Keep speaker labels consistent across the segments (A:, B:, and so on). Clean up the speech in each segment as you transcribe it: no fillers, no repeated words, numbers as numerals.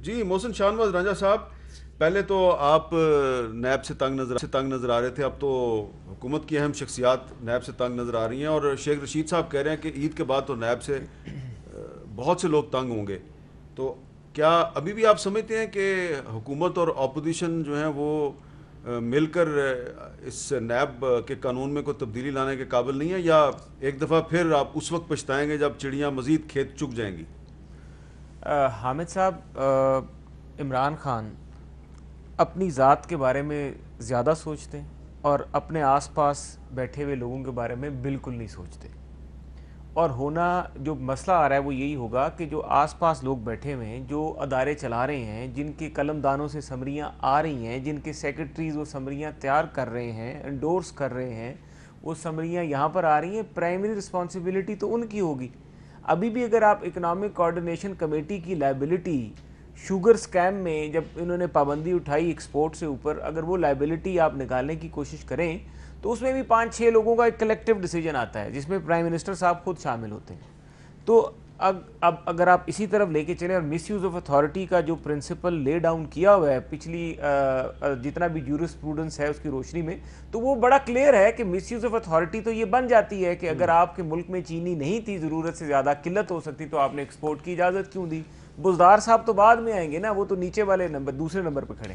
A: جی محسن شاہنواز رانجھا صاحب، پہلے تو آپ نیب سے تنگ نظر آ رہے تھے، اب تو حکومت کی اہم شخصیات نیب سے تنگ نظر آ رہی ہیں، اور شیخ رشید صاحب کہہ رہے ہیں کہ عید کے بعد تو نیب سے بہت سے لوگ تنگ ہوں گے. تو کیا ابھی بھی آپ سمجھتے ہیں کہ حکومت اور اپوزیشن جو ہیں وہ مل کر اس نیب کے قانون میں کوئی تبدیلی لانے کے قابل نہیں ہے، یا ایک دفعہ پھر آپ اس وقت پچھتائیں گے جب چڑیاں مزید کھیت چگ جائیں گی؟
B: حامد صاحب، عمران خان اپنی ذات کے بارے میں زیادہ سوچتے ہیں اور اپنے آس پاس بیٹھے ہوئے لوگوں کے بارے میں بالکل نہیں سوچتے. اور ہونا جو مسئلہ آ رہا ہے وہ یہی ہوگا کہ جو آس پاس لوگ بیٹھے ہوئے ہیں، جو ادارے چلا رہے ہیں، جن کے قلم دانوں سے سمریاں آ رہی ہیں، جن کے سیکرٹریز وہ سمریاں تیار کر رہے ہیں، انڈورس کر رہے ہیں، وہ سمریاں یہاں پر آ رہی ہیں، پرائمری رسپانسبلٹی تو ان کی ہوگی. ابھی بھی اگر آپ اکنامک کوارڈینیشن کمیٹی کی لائبلٹی شوگر سکیم میں جب انہوں نے پابندی اٹھائی ایکسپورٹ سے اوپر، اگر وہ لائبلٹی آپ نکالنے کی کوشش کریں تو اس میں بھی 5-6 لوگوں کا ایک کلیکٹیو ڈیسیجن آتا ہے، جس میں پرائم منسٹر صاحب خود شامل ہوتے ہیں. تو اب اگر آپ اسی طرف لے کے چلیں اور مس یوز آف اتھارٹی کا جو پرنسپل لے ڈاؤن کیا ہوا ہے پچھلی جتنا بھی جورسپروڈنس ہے اس کی روشنی میں، تو وہ بڑا کلیئر ہے کہ مس یوز آف اتھارٹی تو یہ بن جاتی ہے کہ اگر آپ کے ملک میں چینی نہیں تھی، ضرورت سے زیادہ قلت ہو سکتی، تو آپ نے ایکسپورٹ کی اجازت کیوں دی؟ بزدار صاحب تو بعد میں آئیں گے نا، وہ تو نیچے والے دوسرے نمبر پہ کھڑے.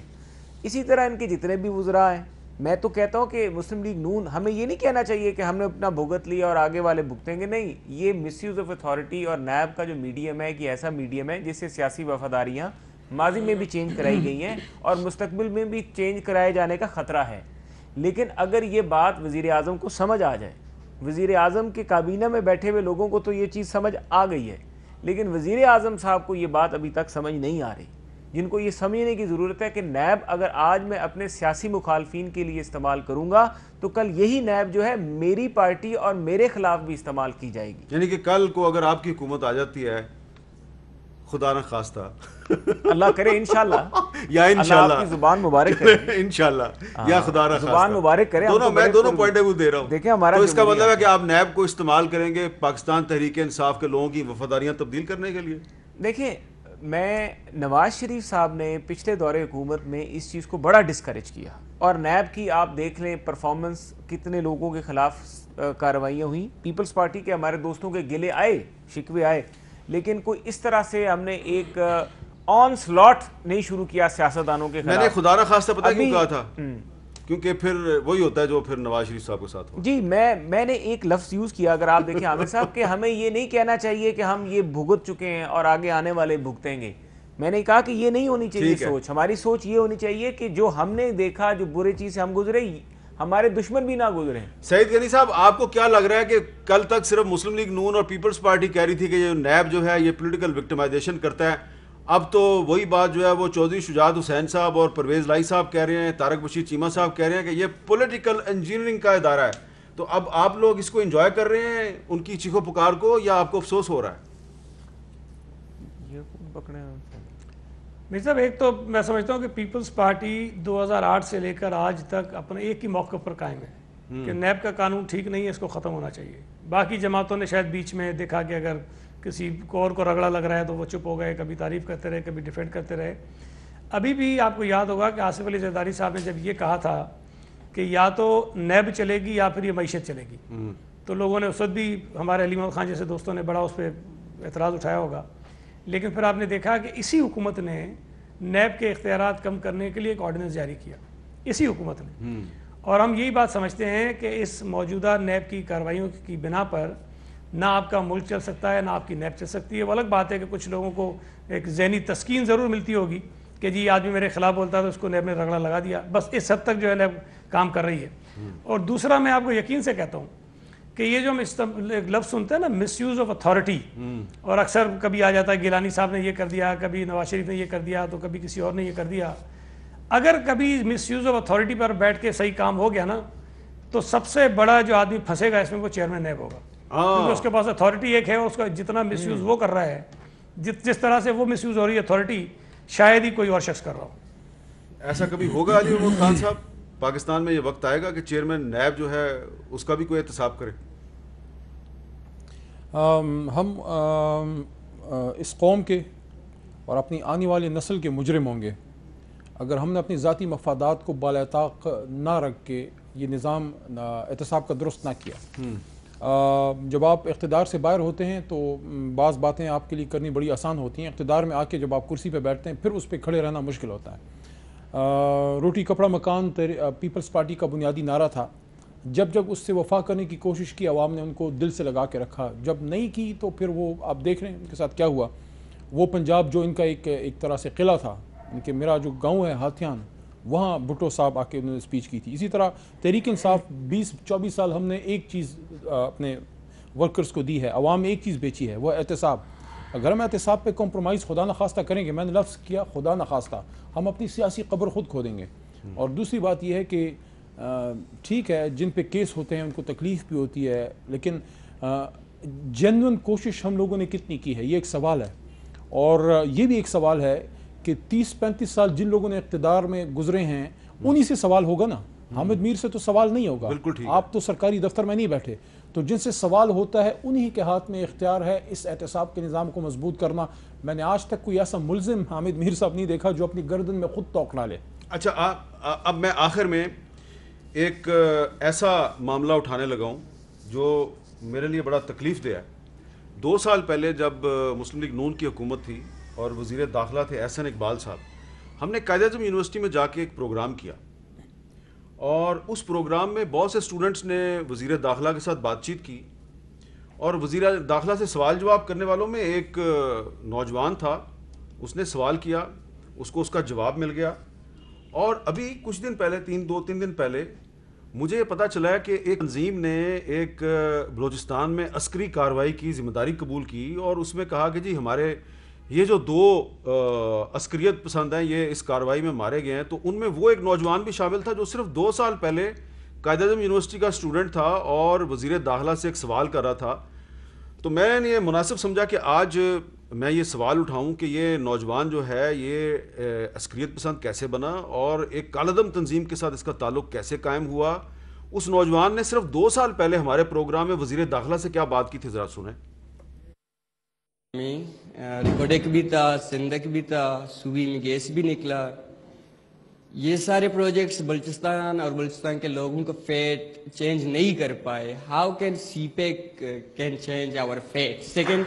B: اسی طرح ان کے جتنے بھی وزراء ہیں، میں تو کہتا ہوں کہ مسلم لیگ نون ہمیں یہ نہیں کہنا چاہیے کہ ہم نے اپنا بھگت لیا اور آگے والے بھگتیں گے. نہیں، یہ مس یوز آف اتھارٹی اور نیب کا جو میڈیم ہے کہ ایسا میڈیم ہے جس سے سیاسی وفاداریاں ماضی میں بھی چینج کرائی گئی ہیں اور مستقبل میں بھی چینج کرائے جانے کا خطرہ ہے. لیکن اگر یہ بات وزیر اعظم کو سمجھ آ جائے، وزیر اعظم کے کابینہ میں بیٹھے ہوئے لوگوں کو تو یہ چیز سمجھ آ گئی ہے، لیکن وزیر اعظم صاحب کو یہ بات ابھی تک سمجھ نہیں آ رہی، جن کو یہ سمجھنے کی ضرورت ہے کہ نیب اگر آج میں اپنے سیاسی مخالفین کے لیے استعمال کروں گا تو کل یہی نیب جو ہے میری پارٹی اور میرے خلاف بھی استعمال کی جائے گی.
A: یعنی کہ کل کو اگر آپ کی حکومت آ جاتی ہے، خدا نہ خواستہ،
B: اللہ کرے انشاءاللہ،
A: یا
B: اللہ آپ کی زبان مبارک کرے،
A: انشاءاللہ یا خدا نہ
B: زبان
A: خواستہ،
B: مبارک کرے.
A: میں دونوں پوائنٹ آف ویو دے رہا ہوں.
B: دیکھیں ہمارا
A: تو اس کا
B: جمہوریہ،
A: مطلب ہے کہ آپ نیب کو استعمال کریں گے پاکستان تحریک انصاف کے لوگوں کی وفاداریاں تبدیل کرنے کے لیے؟
B: دیکھیں میں نواز شریف صاحب نے پچھلے دور حکومت میں اس چیز کو بڑا ڈسکریج کیا، اور نیب کی آپ دیکھ لیں پرفارمنس، کتنے لوگوں کے خلاف کارروائیاں ہوئیں. پیپلز پارٹی کے ہمارے دوستوں کے گلے آئے، شکوے آئے، لیکن کوئی اس طرح سے ہم نے ایک آن سلاٹ نہیں شروع کیا سیاستدانوں کے خلاف.
A: میں نے خدا نہ خواستہ پتہ کیوں کہا تھا؟ کیونکہ پھر وہی ہوتا ہے جو پھر نواز شریف صاحب کے ساتھ ہوا.
B: جی میں نے ایک لفظ یوز کیا، اگر آپ دیکھیں عامر صاحب، کہ ہمیں یہ نہیں کہنا چاہیے کہ ہم یہ بھگت چکے ہیں اور آگے آنے والے بھگتیں گے. میں نے کہا کہ یہ نہیں ہونی چاہیے سوچ. ہماری سوچ یہ ہونی چاہیے کہ جو ہم نے دیکھا، جو برے چیز سے ہم گزرے، ہمارے دشمن بھی نہ گزرے.
A: سعید غنی صاحب، آپ کو کیا لگ رہا ہے کہ کل تک صرف مسلم لیگ نون اور پیپلز پارٹی کہہ رہی تھی کہ یہ نیب جو ہے یہ پولیٹیکل وکٹمائزیشن کرتا ہے، اب تو وہی بات جو ہے وہ چودھری شجاعت حسین صاحب اور پرویز لائی صاحب کہہ رہے ہیں، طارق بشیر چیمہ صاحب کہہ رہے ہیں کہ یہ پولیٹیکل انجینئرنگ کا ادارہ ہے. تو اب آپ لوگ اس کو انجوائے کر رہے ہیں، ان کی چیخو پکار کو، یا آپ کو افسوس ہو رہا ہے؟
C: میرے صاحب، ایک تو میں سمجھتا ہوں کہ پیپلز پارٹی 2008 سے لے کر آج تک اپنے ایک ہی موقع پر قائم ہے کہ نیب کا قانون ٹھیک نہیں ہے، اس کو ختم ہونا چاہیے. باقی جماعتوں نے شاید بیچ میں دیکھا کہ اگر کسی اور کو رگڑا لگ رہا ہے تو وہ چپ ہو گئے، کبھی تعریف کرتے رہے، کبھی ڈیفینڈ کرتے رہے. ابھی بھی آپ کو یاد ہوگا کہ آصف علی زرداری صاحب نے جب یہ کہا تھا کہ یا تو نیب چلے گی یا پھر یہ معیشت چلے گی، تو لوگوں نے اس وقت بھی، ہمارے علی محمد خان جیسے دوستوں نے بڑا اس پہ اعتراض اٹھایا ہوگا. لیکن پھر آپ نے دیکھا کہ اسی حکومت نے نیب کے اختیارات کم کرنے کے لیے ایک آرڈیننس جاری کیا، اسی حکومت نے. اور ہم یہی بات سمجھتے ہیں کہ اس موجودہ نیب کی کارروائیوں کی بنا پر نہ آپ کا ملک چل سکتا ہے، نہ آپ کی نیب چل سکتی ہے. وہ الگ بات ہے کہ کچھ لوگوں کو ایک ذہنی تسکین ضرور ملتی ہوگی کہ جی آدمی میرے خلاف بولتا ہے تو اس کو نیب نے رگڑا لگا دیا، بس اس حد تک جو ہے نیب کام کر رہی ہے. اور دوسرا میں آپ کو یقین سے کہتا ہوں کہ یہ جو ہم لفظ سنتے ہیں نا، مس یوز آف اتھارٹی، اور اکثر کبھی آ جاتا ہے گیلانی صاحب نے یہ کر دیا، کبھی نواز شریف نے یہ کر دیا، تو کبھی کسی اور نے یہ کر دیا. اگر کبھی مس یوز آف اتھارٹی پر بیٹھ کے صحیح کام ہو گیا نا، تو سب سے بڑا جو آدمی پھنسے گا اس میں وہ چیئرمین نیب ہوگا، کیونکہ اس کے پاس اتھارٹی ایک ہے، اس کا جتنا مس یوز وہ کر رہا ہے، جس طرح سے وہ مس یوز ہو رہی ہے اتھارٹی، شاید ہی کوئی اور شخص کر رہا ہو.
A: ایسا کبھی ہوگا علی محمد خان صاحب؟ پاکستان میں یہ وقت آئے گا کہ چیئرمین نیب جو ہے اس کا بھی کوئی احتساب کرے؟
D: ہم اس قوم کے اور اپنی آنے والی نسل کے مجرم ہوں گے اگر ہم نے اپنی ذاتی مفادات کو بالاتاق نہ رکھ کے یہ نظام احتساب کا درست نہ کیا۔ جب آپ اقتدار سے باہر ہوتے ہیں تو بعض باتیں آپ کے لیے کرنی بڑی آسان ہوتی ہیں، اقتدار میں آ کے جب آپ کرسی پہ بیٹھتے ہیں پھر اس پہ کھڑے رہنا مشکل ہوتا ہے۔ روٹی کپڑا مکان پیپلز پارٹی کا بنیادی نعرہ تھا، جب اس سے وفا کرنے کی کوشش کی عوام نے ان کو دل سے لگا کے رکھا، جب نہیں کی تو پھر وہ آپ دیکھ رہے ہیں ان کے ساتھ کیا ہوا۔ وہ پنجاب جو ان کا ایک طرح سے قلعہ تھا، ان کے میرا جو گاؤں ہے ہاتھیان، وہاں بھٹو صاحب آ کے انہوں نے اسپیچ کی تھی۔ اسی طرح تحریک انصاف 20-24 سال ہم نے ایک چیز اپنے ورکرز کو دی ہے، عوام میں ایک چیز بیچی ہے، وہ احتساب۔ اگر ہم احتساب پہ کمپرومائز خدا نخواستہ کریں گے، میں نے لفظ کیا خدا نخواستہ، ہم اپنی سیاسی قبر خود کھودیں گے۔ اور دوسری بات یہ ہے کہ ٹھیک ہے جن پہ کیس ہوتے ہیں ان کو تکلیف بھی ہوتی ہے، لیکن جینوئن کوشش ہم لوگوں نے کتنی کی ہے یہ ایک سوال ہے۔ اور یہ بھی ایک سوال ہے کہ 30-35 سال جن لوگوں نے اقتدار میں گزرے ہیں انہی سے سوال ہوگا نا، حامد میر سے تو سوال نہیں ہوگا، آپ تو سرکاری دفتر میں نہیں بیٹھے، تو جن سے سوال ہوتا ہے انہی کے ہاتھ میں اختیار ہے اس احتساب کے نظام کو مضبوط کرنا۔ میں نے آج تک کوئی ایسا ملزم حامد میر صاحب نہیں دیکھا جو اپنی گردن میں خود توق نہ لے۔
A: اچھا، اب میں آخر میں ایک ایسا معاملہ اٹھانے لگا ہوں جو میرے لیے بڑا تکلیف دہ ہے۔ 2 سال پہلے جب مسلم لیگ نون کی حکومت تھی اور وزیر داخلہ تھے احسن اقبال صاحب، ہم نے قائد اعظم یونیورسٹی میں جا کے ایک پروگرام کیا اور اس پروگرام میں بہت سے اسٹوڈنٹس نے وزیر داخلہ کے ساتھ بات چیت کی، اور وزیر داخلہ سے سوال جواب کرنے والوں میں ایک نوجوان تھا، اس نے سوال کیا، اس کو اس کا جواب مل گیا۔ اور ابھی کچھ دن پہلے 2-3 دن پہلے مجھے یہ پتہ چلا ہے کہ ایک تنظیم نے ایک بلوچستان میں عسکری کارروائی کی ذمہ داری قبول کی اور اس میں کہا کہ جی ہمارے یہ جو 2 عسکریت پسند ہیں یہ اس کارروائی میں مارے گئے ہیں، تو ان میں وہ ایک نوجوان بھی شامل تھا جو صرف 2 سال پہلے قائد اعظم یونیورسٹی کا اسٹوڈنٹ تھا اور وزیر داخلہ سے ایک سوال کر رہا تھا۔ تو میں نے یہ مناسب سمجھا کہ آج میں یہ سوال اٹھاؤں کہ یہ نوجوان جو ہے یہ عسکریت پسند کیسے بنا اور ایک کالعدم تنظیم کے ساتھ اس کا تعلق کیسے قائم ہوا۔ اس نوجوان نے صرف 2 سال پہلے ہمارے پروگرام میں وزیر داخلہ سے کیا بات کی تھی، ذرا سنیں۔
E: کوڈیک بھی تھا، سندک بھی تھا، صوبی میں گیس بھی نکلا۔ یہ سارے پروجیکٹس بلوچستان اور بلوچستان کے لوگوں کو فیٹ چینج نہیں کر پائے۔ How can CPEC can change our fate? Second,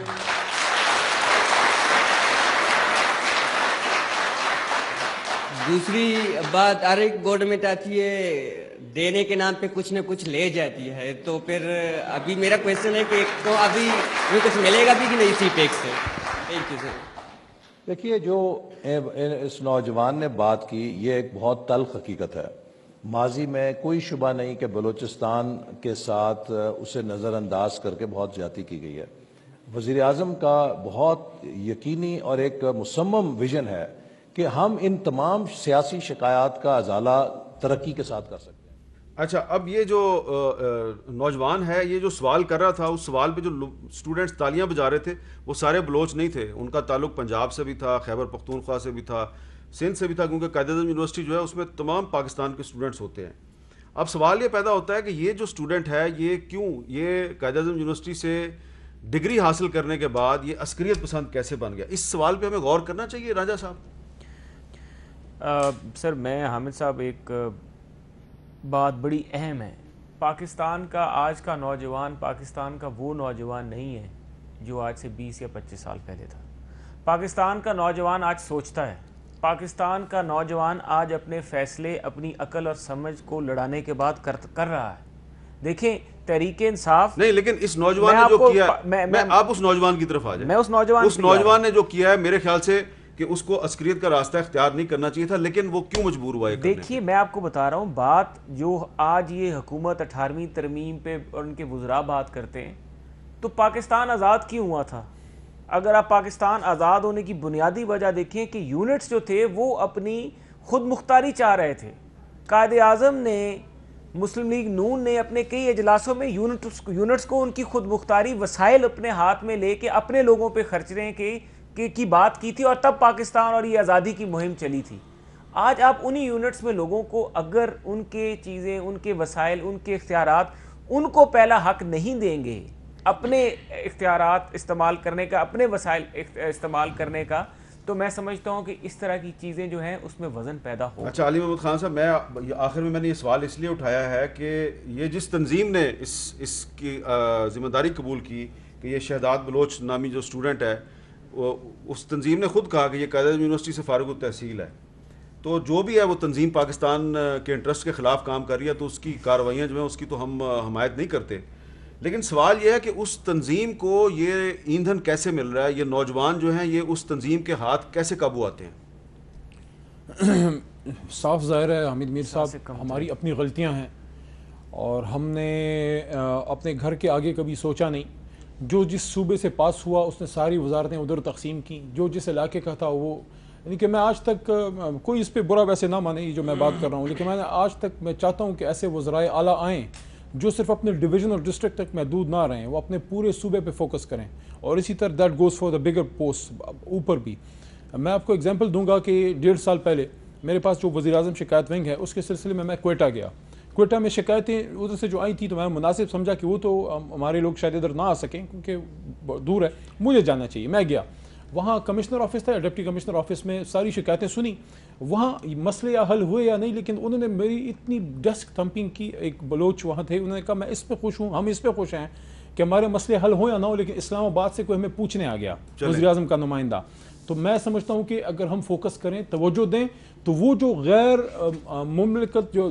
E: دوسری بات، ہر ایک گورنمنٹ آتی ہے دینے کے نام پہ کچھ نہ کچھ لے جاتی ہے، تو پھر ابھی میرا کویشچن ہے کہ تو ابھی یہ کچھ ملے گا بھی کہ نہیں سی پیک سے؟ Thank you sir.
F: دیکھیے، جو اس نوجوان نے بات کی یہ ایک بہت تلخ حقیقت ہے۔ ماضی میں کوئی شبہ نہیں کہ بلوچستان کے ساتھ اسے نظر انداز کر کے بہت زیادتی کی گئی ہے۔ وزیر اعظم کا بہت یقینی اور ایک مصمم ویژن ہے کہ ہم ان تمام سیاسی شکایات کا ازالہ ترقی کے ساتھ کر سکتے ہیں۔
A: اچھا، اب یہ جو نوجوان ہے یہ جو سوال کر رہا تھا، اس سوال پہ جو اسٹوڈنٹس تالیاں بجا رہے تھے وہ سارے بلوچ نہیں تھے، ان کا تعلق پنجاب سے بھی تھا، خیبر پختونخوا سے بھی تھا، سندھ سے بھی تھا، کیونکہ قائد اعظم یونیورسٹی جو ہے اس میں تمام پاکستان کے اسٹوڈنٹس ہوتے ہیں۔ اب سوال یہ پیدا ہوتا ہے کہ یہ جو اسٹوڈنٹ ہے یہ کیوں، یہ قائد اعظم یونیورسٹی سے ڈگری حاصل کرنے کے بعد یہ عسکریت پسند کیسے بن گیا؟ اس سوال پہ ہمیں غور کرنا چاہیے راجہ صاحب۔
B: سر میں حامد صاحب ایک بات بڑی اہم ہے، پاکستان کا آج کا نوجوان پاکستان کا وہ نوجوان نہیں ہے جو آج سے 20 یا 25 سال پہلے تھا۔ پاکستان کا نوجوان آج سوچتا ہے، پاکستان کا نوجوان آج اپنے فیصلے اپنی عقل اور سمجھ کو لڑانے کے بعد کر رہا ہے۔ دیکھیں تحریک انصاف
A: نہیں، لیکن اس نوجوان نے جو کیا، آپ اس نوجوان کی طرف آ جائیں،
B: میں اس نوجوان
A: نے جو کیا ہے میرے خیال سے کہ اس کو عسکریت کا راستہ اختیار نہیں کرنا چاہیے تھا، لیکن وہ کیوں مجبور ہوا ہے؟
B: دیکھیے میں آپ کو بتا رہا ہوں بات جو آج یہ حکومت 18ویں ترمیم پہ اور ان کے وزراء بات کرتے ہیں، تو پاکستان آزاد کیوں ہوا تھا؟ اگر آپ پاکستان آزاد ہونے کی بنیادی وجہ دیکھیں کہ یونٹس جو تھے وہ اپنی خود مختاری چاہ رہے تھے۔ قائد اعظم نے، مسلم لیگ نون نے اپنے کئی اجلاسوں میں یونٹس کو ان کی خود مختاری وسائل اپنے ہاتھ میں لے کے اپنے لوگوں پہ خرچنے کی بات کی تھی، اور تب پاکستان اور یہ آزادی کی مہم چلی تھی۔ آج آپ انہی یونٹس میں لوگوں کو اگر ان کے چیزیں، ان کے وسائل، ان کے اختیارات، ان کو پہلا حق نہیں دیں گے اپنے اختیارات استعمال کرنے کا، اپنے وسائل استعمال کرنے کا، تو میں سمجھتا ہوں کہ اس طرح کی چیزیں جو ہیں اس میں وزن پیدا ہو.
A: اچھا علی محمد خان صاحب، میں آخر میں نے یہ سوال اس لیے اٹھایا ہے کہ یہ جس تنظیم نے اس کی ذمہ داری قبول کی کہ یہ شہداد بلوچ نامی جو اسٹوڈنٹ ہے، اس تنظیم نے خود کہا کہ یہ قائد اعظم یونیورسٹی سے فارغ التحصیل ہے، تو جو بھی ہے وہ تنظیم پاکستان کے انٹرسٹ کے خلاف کام کر رہی ہے، تو اس کی کارروائیاں جو ہیں اس کی تو ہم حمایت نہیں کرتے. لیکن سوال یہ ہے کہ اس تنظیم کو یہ ایندھن کیسے مل رہا ہے، یہ نوجوان جو ہیں یہ اس تنظیم کے ہاتھ کیسے قابو آتے ہیں؟
D: صاف ظاہر ہے حمید میر صاحب ہماری اپنی غلطیاں ہیں، اور ہم نے اپنے گھر کے آگے کبھی سوچا نہیں. جو جس صوبے سے پاس ہوا اس نے ساری وزارتیں ادھر تقسیم کی، جو جس علاقے کا تھا وہ، یعنی کہ میں آج تک کوئی اس پہ برا ویسے نہ مانے یہ جو میں بات کر رہا ہوں، لیکن میں آج تک میں چاہتا ہوں کہ ایسے وزرائے اعلیٰ آئیں جو صرف اپنے ڈویژن اور ڈسٹرکٹ تک محدود نہ رہیں، وہ اپنے پورے صوبے پہ فوکس کریں، اور اسی طرح that goes for the bigger post اوپر بھی. میں آپ کو اگزامپل دوں گا کہ 1.5 سال پہلے میرے پاس جو وزیر اعظم شکایت ونگ ہے اس کے سلسلے میں کوئٹہ گیا. کوئٹہ میں شکایتیں ادھر سے جو آئی تھیں تو میں مناسب سمجھا کہ وہ تو ہمارے لوگ شاید ادھر نہ آ سکیں کیونکہ دور ہے، مجھے جانا چاہیے. میں گیا، وہاں کمشنر آفس تھا، ڈپٹی کمشنر آفس میں ساری شکایتیں سنی. وہاں مسئلے یا حل ہوئے یا نہیں، لیکن انہوں نے میری اتنی ڈیسک تھمپنگ کی. ایک بلوچ وہاں تھے، انہوں نے کہا میں اس پہ خوش ہوں، ہم اس پہ خوش ہیں کہ ہمارے مسئلے حل ہو یا نہ ہو، لیکن اسلام آباد سے کوئی ہمیں پوچھنے آ گیا وزیر اعظم کا نمائندہ. تو میں سمجھتا ہوں کہ اگر ہم فوکس کریں، توجہ دیں، تو وہ جو غیر مملکت جو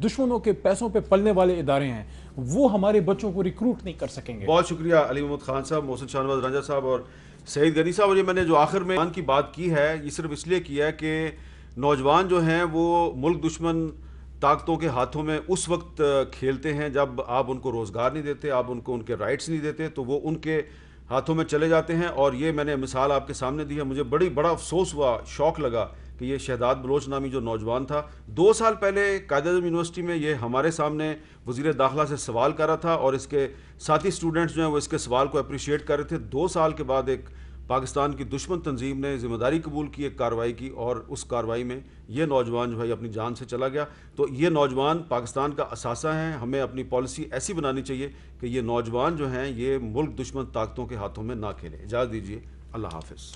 D: دشمنوں کے پیسوں پہ پلنے والے ادارے ہیں وہ ہمارے بچوں کو ریکروٹ نہیں کر سکیں گے.
A: بہت شکریہ علی محمد خان صاحب، محسن شاہ نواز رانجھا صاحب اور سعید غنی صاحب. اور یہ میں نے جو آخر میں کی بات کی ہے یہ صرف اس لیے کی ہے کہ نوجوان جو ہیں وہ ملک دشمن طاقتوں کے ہاتھوں میں اس وقت کھیلتے ہیں جب آپ ان کو روزگار نہیں دیتے، آپ ان کو ان کے رائٹس نہیں دیتے، تو وہ ان کے ہاتھوں میں چلے جاتے ہیں. اور یہ میں نے مثال آپ کے سامنے دی ہے. مجھے بڑا افسوس ہوا، شوق لگا کہ یہ شہداد بلوچ نامی جو نوجوان تھا 2 سال پہلے قائد اعظم یونیورسٹی میں یہ ہمارے سامنے وزیر داخلہ سے سوال کر رہا تھا، اور اس کے ساتھی اسٹوڈنٹس جو ہیں وہ اس کے سوال کو اپریشیٹ کر رہے تھے. 2 سال کے بعد ایک پاکستان کی دشمن تنظیم نے ذمہ داری قبول کی، ایک کارروائی کی، اور اس کارروائی میں یہ نوجوان جو ہے اپنی جان سے چلا گیا. تو یہ نوجوان پاکستان کا اثاثہ ہیں. ہمیں اپنی پالیسی ایسی بنانی چاہیے کہ یہ نوجوان جو ہیں یہ ملک دشمن طاقتوں کے ہاتھوں میں نہ کھیلیں. اجازت دیجیے، اللہ حافظ.